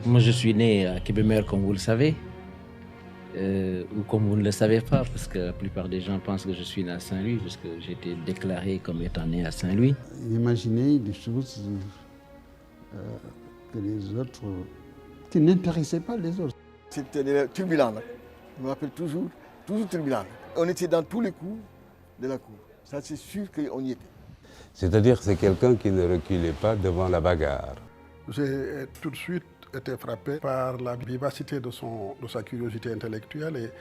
Moi, je suis né à Kébémer, comme vous le savez, ou comme vous ne le savez pas, parce que la plupart des gens pensent que je suis né à Saint-Louis, parce que j'ai été déclaré comme étant né à Saint-Louis. Imaginer des choses que les autres, qui n'intéressaient pas les autres. C'était turbulent, là. Je me rappelle toujours turbulent. On était dans tous les coups de la cour. Ça, c'est sûr qu'on y était. C'est-à-dire que c'est quelqu'un qui ne reculait pas devant la bagarre. J'ai tout de suite été frappé par la vivacité de sa curiosité intellectuelle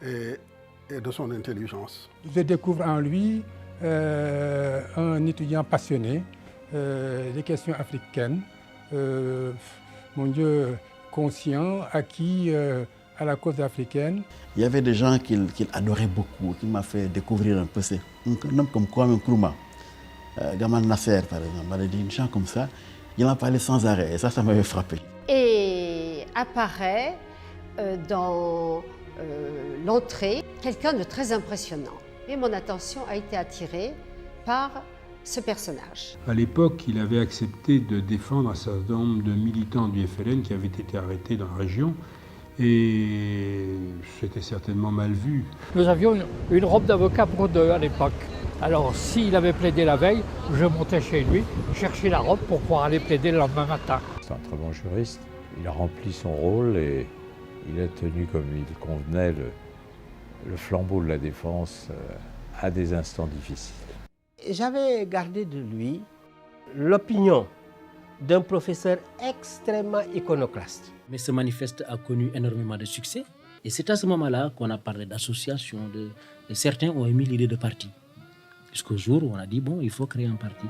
et de son intelligence. Je découvre en lui un étudiant passionné des questions africaines, mon Dieu, conscient, acquis à la cause africaine. Il y avait des gens qu'il adorait beaucoup, qui m'a fait découvrir un peu. Un homme comme Kwame Nkrumah, Gamal Nasser par exemple, des gens comme ça, il en parlait sans arrêt et ça m'avait frappé. Et apparaît dans l'entrée quelqu'un de très impressionnant. Et mon attention a été attirée par ce personnage. À l'époque, il avait accepté de défendre un certain nombre de militants du FLN qui avaient été arrêtés dans la région. Et c'était certainement mal vu. Nous avions une robe d'avocat pour deux à l'époque. Alors s'il avait plaidé la veille, je montais chez lui, chercher la robe pour pouvoir aller plaider le lendemain matin. C'est un très bon juriste. Il a rempli son rôle et il a tenu comme il convenait le flambeau de la défense à des instants difficiles. J'avais gardé de lui l'opinion d'un professeur extrêmement iconoclaste. Mais ce manifeste a connu énormément de succès. Et c'est à ce moment-là qu'on a parlé d'association. Certains ont émis l'idée de parti. Jusqu'au jour où on a dit, bon, il faut créer un parti.